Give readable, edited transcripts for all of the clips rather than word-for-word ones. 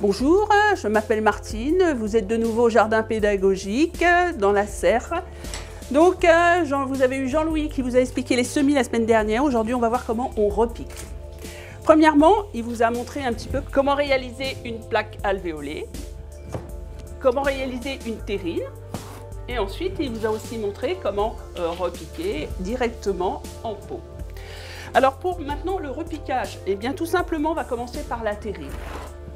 Bonjour, je m'appelle Martine, vous êtes de nouveau au jardin pédagogique dans la serre. Donc, vous avez eu Jean-Louis qui vous a expliqué les semis la semaine dernière. Aujourd'hui, on va voir comment on repique. Premièrement, il vous a montré un petit peu comment réaliser une plaque alvéolée, comment réaliser une terrine. Et ensuite, il vous a aussi montré comment repiquer directement en pot. Alors, pour maintenant le repiquage, eh bien, tout simplement, on va commencer par la terrine.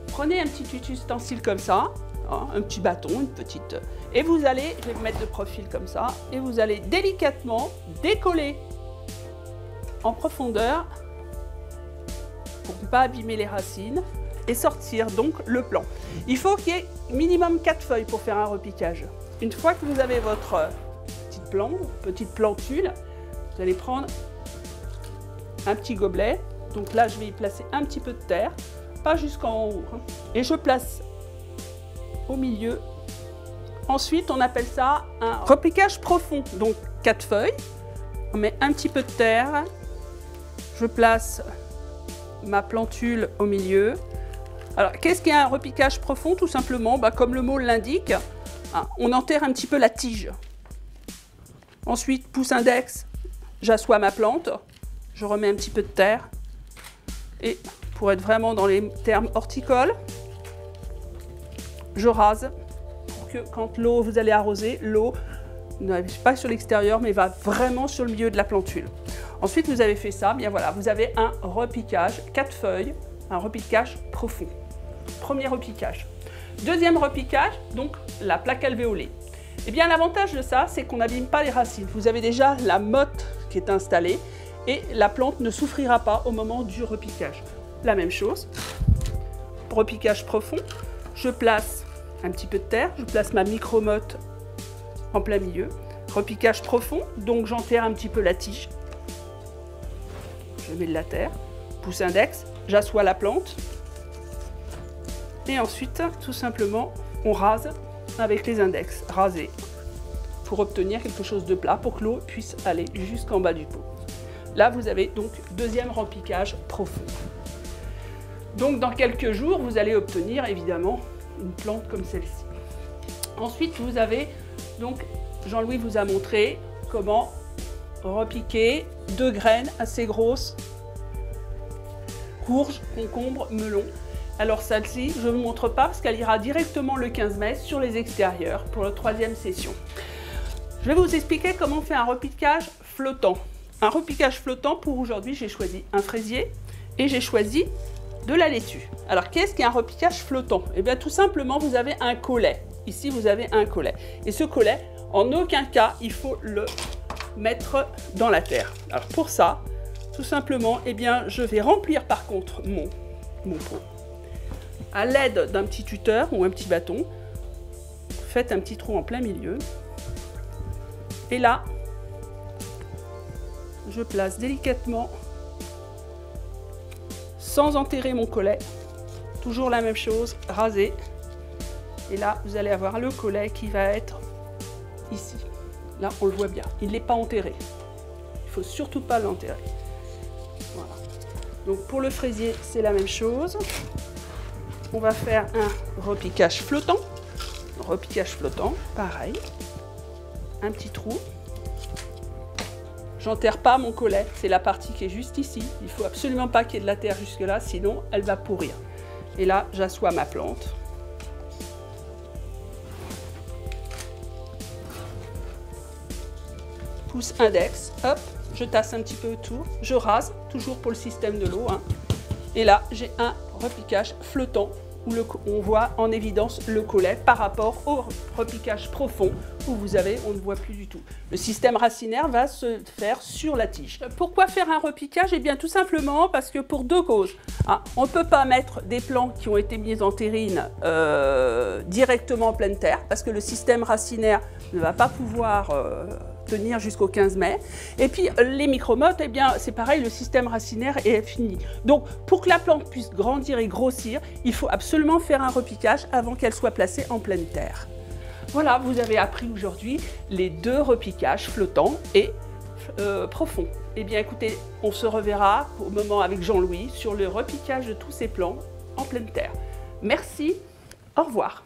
Prenez un petit ustensile comme ça, hein, un petit bâton, une petite... Et vous allez, je vais me mettre de profil comme ça, et vous allez délicatement décoller en profondeur pour ne pas abîmer les racines et sortir donc le plant. Il faut qu'il y ait minimum 4 feuilles pour faire un repiquage. Une fois que vous avez votre petite plantule, vous allez prendre un petit gobelet. Donc là, je vais y placer un petit peu de terre, pas jusqu'en haut, hein. Et je place au milieu. Ensuite, on appelle ça un repiquage profond. Donc 4 feuilles, on met un petit peu de terre, je place ma plantule au milieu. Alors, qu'est-ce qu'un repiquage profond? Tout simplement, comme le mot l'indique, hein, on enterre un petit peu la tige. Ensuite, pouce index, j'assois ma plante, je remets un petit peu de terre. Et pour être vraiment dans les termes horticoles, je rase pour que quand l'eau, vous allez arroser, l'eau n'arrive pas sur l'extérieur mais va vraiment sur le milieu de la plantule. Ensuite, vous avez fait ça, bien voilà, vous avez un repiquage, 4 feuilles, un repiquage profond. Premier repiquage. Deuxième repiquage, donc la plaque alvéolée. Eh bien, l'avantage de ça, c'est qu'on n'abîme pas les racines. Vous avez déjà la motte qui est installée et la plante ne souffrira pas au moment du repiquage. La même chose, repiquage profond, je place un petit peu de terre, je place ma micro-motte en plein milieu. Repiquage profond, donc j'enterre un petit peu la tige. Je mets de la terre, pouce index, j'assois la plante. Et ensuite, tout simplement, on rase avec les index, raser, pour obtenir quelque chose de plat, pour que l'eau puisse aller jusqu'en bas du pot. Là, vous avez donc deuxième repiquage profond. Donc, dans quelques jours, vous allez obtenir évidemment une plante comme celle-ci. Ensuite, vous avez donc, Jean-Louis vous a montré comment repiquer 2 graines assez grosses, courge, concombre, melon. Alors celle-ci, je ne vous montre pas parce qu'elle ira directement le 15 mai sur les extérieurs pour la 3e session. Je vais vous expliquer comment on fait un repiquage flottant. Un repiquage flottant, pour aujourd'hui, j'ai choisi un fraisier et j'ai choisi de la laitue. Alors, qu'est-ce qu'un repiquage flottant? Eh bien, tout simplement, vous avez un collet. Ici, vous avez un collet. Et ce collet, en aucun cas, il faut le mettre dans la terre. Alors, pour ça, tout simplement, eh bien, je vais remplir par contre mon pot. À l'aide d'un petit tuteur ou un petit bâton, faites un petit trou en plein milieu. Et là, je place délicatement, sans enterrer mon collet, toujours la même chose, raser. Et là, vous allez avoir le collet qui va être ici. Là, on le voit bien, il n'est pas enterré. Il ne faut surtout pas l'enterrer. Voilà. Donc pour le fraisier, c'est la même chose. On va faire un repiquage flottant. Repiquage flottant, pareil. Un petit trou. J'enterre pas mon collet, c'est la partie qui est juste ici. Il ne faut absolument pas qu'il y ait de la terre jusque là, sinon elle va pourrir. Et là, j'assois ma plante. Pouce index, hop, je tasse un petit peu autour, je rase, toujours pour le système de l'eau, hein. Et là, j'ai un repiquage flottant où on voit en évidence le collet par rapport au repiquage profond où on ne voit plus du tout. Le système racinaire va se faire sur la tige. Pourquoi faire un repiquage? Eh bien tout simplement parce que pour 2 causes. Ah, on ne peut pas mettre des plants qui ont été mis en terrine directement en pleine terre parce que le système racinaire ne va pas pouvoir tenir jusqu'au 15 mai. Et puis les micromottes, eh bien c'est pareil, le système racinaire est fini. Donc pour que la plante puisse grandir et grossir, il faut absolument faire un repiquage avant qu'elle soit placée en pleine terre. Voilà, vous avez appris aujourd'hui les 2 repiquages flottants et profonds. Eh bien écoutez, on se reverra au moment avec Jean-Louis sur le repiquage de tous ces plants en pleine terre. Merci, au revoir.